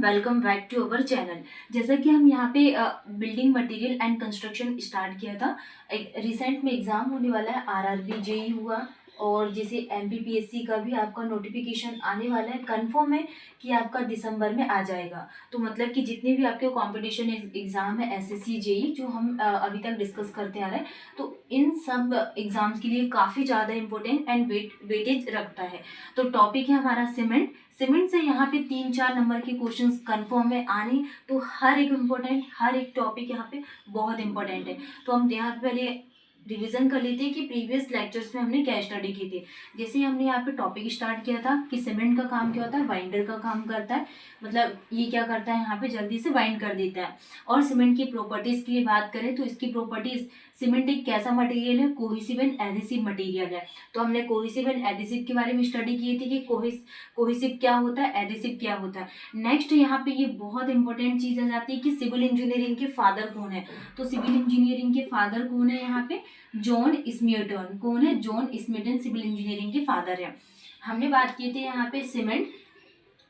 Welcome back to our channel. जैसा कि हम यहाँ पे building material and construction start किया था। एक रिसेंट में एग्जाम होने वाला है, आरआरबी जेई हुआ और जैसे एमपीपीएससी का भी आपका नोटिफिकेशन आने वाला है। कंफर्म है कि आपका दिसंबर में आ जाएगा। तो मतलब कि जितने भी आपके कंपटीशन एग्जाम है एसएससी जेई जो हम अभी तक डिस्कस करते आ रहे हैं, तो इन सब एग्जाम्स के लिए काफ़ी ज़्यादा इंपॉर्टेंट एंड वेटेज रखता है। तो टॉपिक है हमारा सीमेंट। सीमेंट से यहाँ पे 3-4 नंबर के क्वेश्चंस कंफर्म है आने। तो हर एक इम्पोर्टेंट, हर एक टॉपिक यहाँ पे बहुत इंपॉर्टेंट है। तो हम यहाँ पे पहले रिवीजन कर लेते हैं कि प्रीवियस लेक्चर्स में हमने क्या स्टडी की थी। जैसे हमने यहाँ पे टॉपिक स्टार्ट किया था कि सीमेंट का काम क्या होता है, बाइंडर का काम करता है। मतलब ये क्या करता है, यहाँ पे जल्दी से बाइंड कर देता है। और सीमेंट की प्रॉपर्टीज की बात करें तो इसकी प्रॉपर्टीज, सीमेंट एक कैसा मटेरियल है, कोहेसिव एंड एडहेसिव मटेरियल है। तो हमने कोहेसिव एंड एडहेसिव के बारे में स्टडी की थी कि कोहेसिव क्या होता है, एडहेसिव क्या होता है। नेक्स्ट यहाँ पे ये बहुत इंपॉर्टेंट चीज आ जाती है कि सिविल इंजीनियरिंग के फादर कौन है। तो सिविल इंजीनियरिंग के फादर कौन है, यहाँ पे जॉन स्मिटन। कौन है? जॉन स्मिटन सिविल इंजीनियरिंग के फादर है। हमने बात की थी यहाँ पे सीमेंट।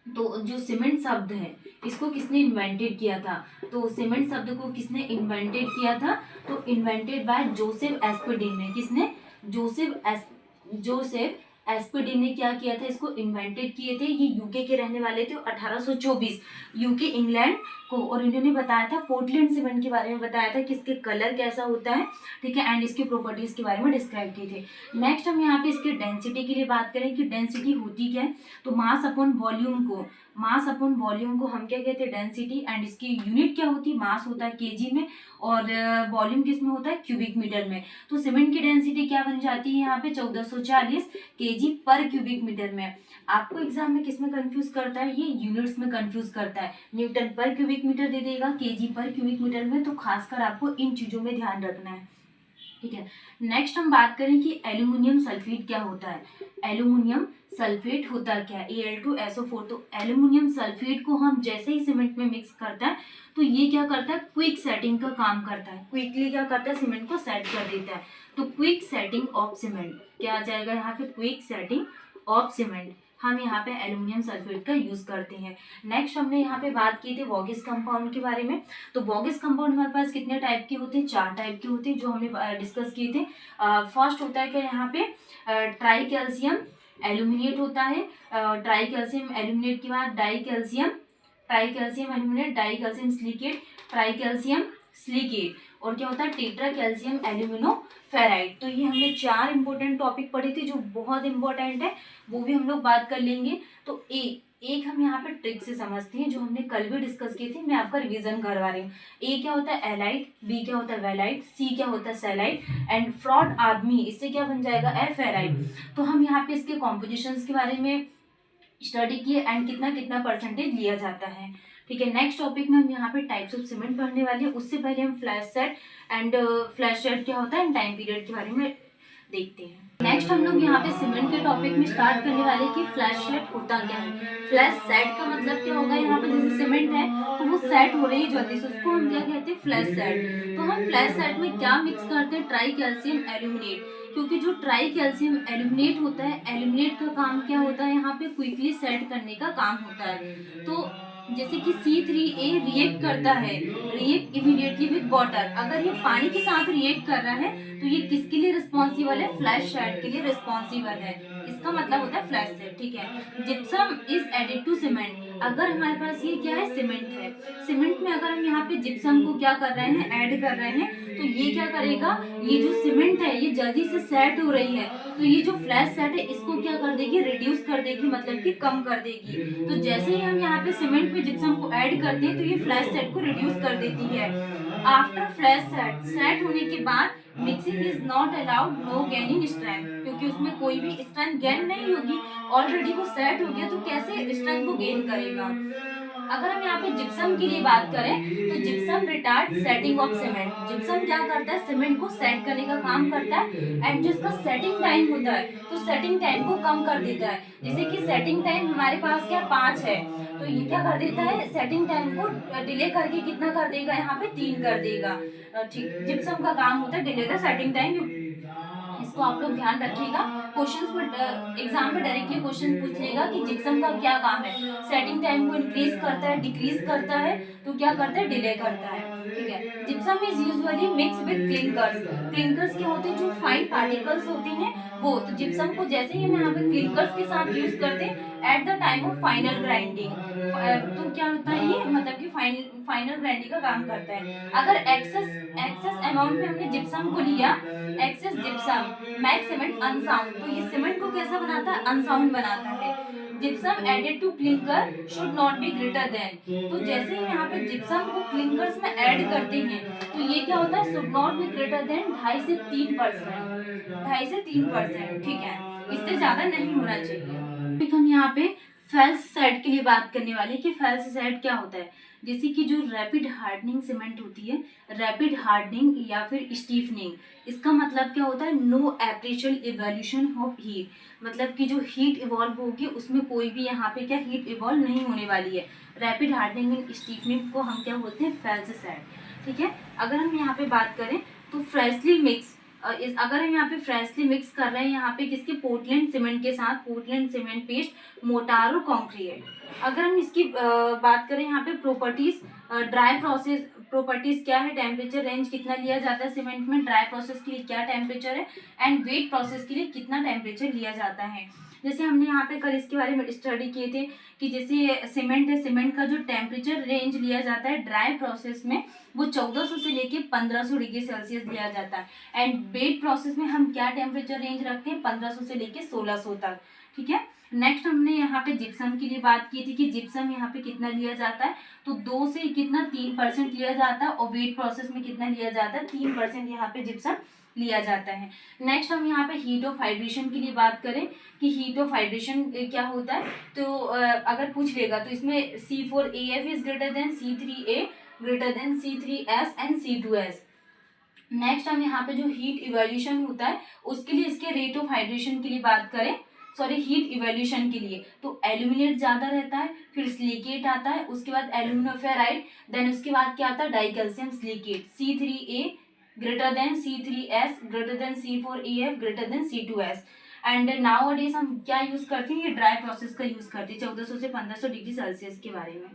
तो जो सीमेंट शब्द है इसको किसने इन्वेंटेड किया था? तो सीमेंट शब्द को किसने इन्वेंटेड किया था? तो इन्वेंटेड बाय जोसेफ एस्पेडिन ने। किसने? जोसेफ एस्पेडिन ने क्या किया था, इसको इन्वेंटेड किए थे। ये यूके के रहने वाले थे। 1824 यूके इंग्लैंड को, और इन्होंने बताया था पोर्टलैंड सीमेंट के बारे में बताया था कि इसके कलर कैसा होता है, ठीक है, एंड इसकी प्रॉपर्टीज के बारे में डिस्क्राइब किए थे। नेक्स्ट हम यहाँ पे इसके डेंसिटी के लिए बात करें कि डेंसिटी होती क्या है। तो मास अपॉन वॉल्यूम को हम क्या कहते हैं, डेंसिटी। एंड इसकी यूनिट क्या होती है, मास होता है केजी में और वॉल्यूम किस में होता है, क्यूबिक मीटर में। तो सीमेंट की डेंसिटी क्या बन जाती है यहाँ पे, 1440 केजी पर क्यूबिक मीटर में। आपको एग्जाम में किस में कंफ्यूज करता है, ये यूनिट्स में कंफ्यूज करता है। न्यूटन पर क्यूबिक मीटर दे देगा, केजी पर क्यूबिक मीटर में। तो खासकर आपको इन चीजों में ध्यान रखना है, ठीक है। नेक्स्ट हम बात करें कि एल्यूमिनियम सल्फेट क्या होता है। एल्यूमिनियम सल्फेट होता क्या है, Al2SO4। तो एल्यूमिनियम सल्फेट को हम जैसे ही सीमेंट में मिक्स करता है तो ये क्या करता है, क्विक सेटिंग का काम करता है। क्विकली क्या करता है, सीमेंट को सेट कर देता है। तो क्विक सेटिंग ऑफ सीमेंट क्या आ जाएगा यहाँ पे, क्विक सेटिंग ऑफ सीमेंट। हम यहाँ पे एल्यूमिनियम सल्फेट का यूज करते हैं। नेक्स्ट हमने यहाँ पे बात की थी वॉगिस कंपाउंड के बारे में। तो वॉगिस कंपाउंड हमारे पास कितने टाइप के होते हैं, 4 टाइप के होते हैं जो हमने डिस्कस किए थे। फर्स्ट होता है क्या यहाँ पे, ट्राई कैल्शियम एल्यूमिनेट होता है। ट्राई कैल्शियम एल्यूमिनेट के बाद try calcium aluminate, die calcium silicate, try calcium silicate, और क्या होता है, टेट्रा कैल्शियम एल्यूमिनो फेराइड। तो ये हमने 4 इंपॉर्टेंट टॉपिक पढ़े थे जो बहुत इंपॉर्टेंट है, वो भी हम लोग बात कर लेंगे। तो एक हम यहाँ पे ट्रिक से समझते हैं जो हमने कल भी डिस्कस किए थे। मैं आपका रिवीजन करवा रही हूँ। ए क्या होता है, एलाइट, बी क्या होता है, वेलाइट, सी क्या होता है, सेलाइट, एंड फ्रॉड आदमी, इससे क्या बन जाएगा, फेराइट। तो हम यहाँ पे इसके कॉम्पोजिशंस के बारे में स्टडी किए एंड कितना कितना परसेंटेज लिया जाता है, ठीक है। नेक्स्ट टॉपिक में हम यहाँ पे टाइप्स ऑफ सीमेंट पढ़ने वाले हैं। उससे पहले हम flash set and flash set क्या होता है एंड टाइम पीरियड के बारे में देखते हैं। नेक्स्ट हम लोग यहाँ पे सीमेंट के टॉपिक में स्टार्ट करने वाले कि फ्लैश सेट होता क्या है। फ्लैश सेट का मतलब क्या होगा, यहाँ पे जैसे सीमेंट है तो वो सेट हो रही है जल्दी से, उसको हम क्या कहते हैं, फ्लैश सेट। तो हम फ्लैश सेट में क्या मिक्स करते हैं, ट्राई कैल्शियम एल्यूमिनेट। क्योंकि जो ट्राई कैल्शियम एल्यूमिनेट होता है, एल्यूमिनेट का काम क्या होता है, यहाँ पे क्विकली सेट करने का काम होता है। तो जैसे कि C3A रिएक्ट करता है, रिएक्ट इमीडिएटली विद वाटर। अगर ये पानी के साथ रिएक्ट कर रहा है तो ये किसके लिए रिस्पॉन्सिबल है, फ्लैश सेट के लिए रिस्पॉन्सिबल है। इसका मतलब होता है फ्लैश सेट, ठीक है। Gypsum is added to cement. अगर हमारे पास ये क्या है, सीमेंट है, सीमेंट में अगर हम यहाँ पे जिप्सम को क्या कर रहे हैं, ऐड कर रहे हैं, तो ये क्या करेगा, ये जो सीमेंट है ये जल्दी से सेट हो रही है, तो ये जो फ्लैश सेट है इसको क्या कर देगी, रिड्यूस कर देगी, मतलब कि कम कर देगी। तो जैसे ही हम यहाँ पे सीमेंट में जिप्सम को ऐड करते हैं तो ये फ्लैश सेट को रिड्यूस कर देती है। आफ्टर फ्लैश सेट होने के बाद mixing is not allowed, no gain in strength, क्योंकि उसमें कोई भी स्ट्रेंथ गेन नहीं होगी, ऑलरेडी वो सेट हो गया, तो कैसे स्ट्रेंथ को गेन करेगा। अगर हम यहाँ पे जिप्सम के लिए बात करें तो gypsum retard setting of cement. Gypsum क्या करता है, सीमेंट को सेट करने का काम करता है, एंड जो इसका सेटिंग टाइम होता है तो सेटिंग टाइम को कम कर देता है। जैसे कि सेटिंग टाइम हमारे पास क्या 5 है, तो ये क्या कर देता है, सेटिंग टाइम को डिले करके कितना कर देगा, यहाँ पे 3 कर देगा, ठीक। जिप्सम का काम होता है डिले द सेटिंग टाइम इसको आप लोग ध्यान रखिएगा। क्वेश्चंस में एग्जाम में डायरेक्टली क्वेश्चन पूछ लेगा कि जिप्सम का क्या काम है, सेटिंग टाइम को इंक्रीज करता है, डिक्रीज करता है, तो क्या करता है, डिले करता है। ठीक है, gypsum is usually mix with clinkers. Clinkers क्या होते हैं, जो फाइन पार्टिकल्स होते हैं वो। तो जिप्सम को जैसे ही हम यहाँ पे क्लिंकर्स के साथ यूज करते हैं at the time of final grinding, तो क्या होता है ये, मतलब कि फाइनल ग्राइंडिंग का काम करता है। अगर एक्सेस अमाउंट में हमने जिप्सम को लिया, excess gypsum makes cement unsound, तो ये सीमेंट को कैसा बनाता है, अनसाउंड बनाता है। Gypsum added to clinker should not be greater than, तो जैसे ही यहाँ पे जिप्सम को क्लिंकर्स में ऐड करते हैं तो ये क्या होता है, should not be greater then 2.5 से 3%, 2.5 से 3%। ठीक है, इससे ज्यादा नहीं होना चाहिए। हम यहाँ पे फेल्स सेट के लिए बात करने वाले कि फेल्स सेट क्या होता है। जैसे कि जो रैपिड हार्डनिंग सीमेंट होती है, रैपिड हार्डनिंग या फिर स्टीफनिंग, इसका मतलब क्या होता है, नो एप्रिशियल इवोल्यूशन ऑफ हीट, मतलब कि जो हीट इवॉल्व होगी उसमें कोई भी यहाँ पे क्या हीट इवॉल्व नहीं होने वाली है। रैपिड हार्डनिंग एंड स्टीफनिंग को हम क्या बोलते हैं, फेल्स सेट। ठीक है, अगर हम यहाँ पे बात करें तो फ्रेशली मिक्स, अगर हम यहाँ पे फ्रेशली मिक्स कर रहे हैं यहाँ पे किसके, पोर्टलैंड सीमेंट के साथ, पोर्टलैंड सीमेंट पेस्ट, मोटार और कॉन्क्रीट। अगर हम इसकी बात करें यहाँ पे प्रॉपर्टीज, ड्राई प्रोसेस प्रॉपर्टीज क्या है, टेम्परेचर रेंज कितना लिया जाता है सीमेंट में, ड्राई प्रोसेस के लिए क्या टेम्परेचर है, एंड वेट प्रोसेस के लिए कितना टेम्परेचर लिया जाता है। जैसे हमने यहाँ पे कल इसके बारे में स्टडी किए थे कि जैसे सीमेंट है, सीमेंट का जो टेम्परेचर रेंज लिया जाता है ड्राई प्रोसेस में वो 1400 से लेके 1500 डिग्री सेल्सियस लिया जाता है, एंड वेट प्रोसेस में हम क्या टेम्परेचर रेंज रखते हैं, 1500 से लेके 1600 तक। ठीक है, नेक्स्ट हमने यहाँ पे जिप्सम के लिए बात की थी कि जिप्सम यहाँ पे कितना लिया जाता है, तो 2 से कितना 3% लिया जाता है, और वेट प्रोसेस में कितना लिया जाता है, 3% यहाँ पे जिप्सम लिया जाता है। नेक्स्ट हम यहाँ पे हीट ऑफ हाइड्रेशन के लिए बात करें कि हीट ऑफ हाइड्रेशन क्या होता है, तो अगर पूछ लेगा तो इसमें C4AF is greater than C3A greater than C3S and C2S। Next हम यहाँ पे जो हीट इवोल्यूशन होता है उसके लिए इसके रेट ऑफ हाइड्रेशन के लिए बात करें, सॉरी हीट इवोल्यूशन के लिए, तो एल्यूमिनेट ज्यादा रहता है, फिर सिलिकेट आता है, उसके बाद एल्यूमिनोफेराइड, देन उसके बाद क्या आता है, dicalcium silicate, C3A greater than C3S greater than C4AF greater than C2S। And now अडेज हम क्या यूज करते हैं, ये ड्राई प्रोसेस का यूज करते हैं 1400 से 1500 डिग्री सेल्सियस के बारे में।